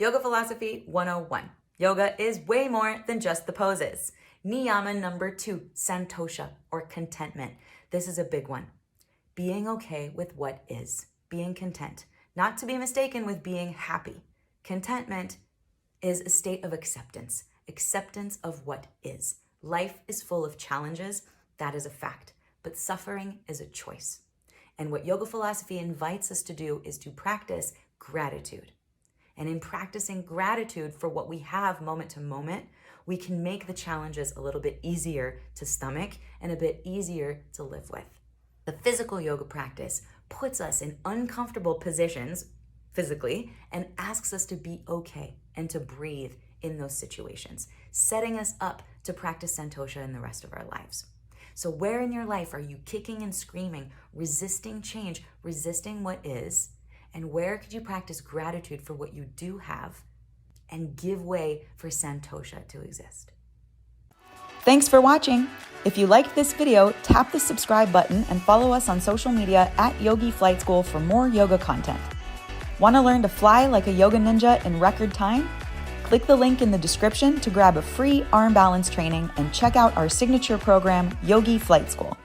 Yoga Philosophy 101. Yoga is way more than just the poses. Niyama number 2, Santosha, or contentment. This is a big one. Being okay with what is. Being content. Not to be mistaken with being happy. Contentment is a state of acceptance. Acceptance of what is. Life is full of challenges. That is a fact. But suffering is a choice. And what yoga philosophy invites us to do is to practice gratitude. And in practicing gratitude for what we have moment to moment, we can make the challenges a little bit easier to stomach and a bit easier to live with. The physical yoga practice puts us in uncomfortable positions physically and asks us to be okay and to breathe in those situations, setting us up to practice Santosha in the rest of our lives. So where in your life are you kicking and screaming, resisting change, resisting what is? And where could you practice gratitude for what you do have and give way for Santosha to exist? Thanks for watching. If you liked this video, tap the subscribe button and follow us on social media at Yogi Flight School for more yoga content. Want to learn to fly like a yoga ninja in record time? Click the link in the description to grab a free arm balance training and check out our signature program, Yogi Flight School.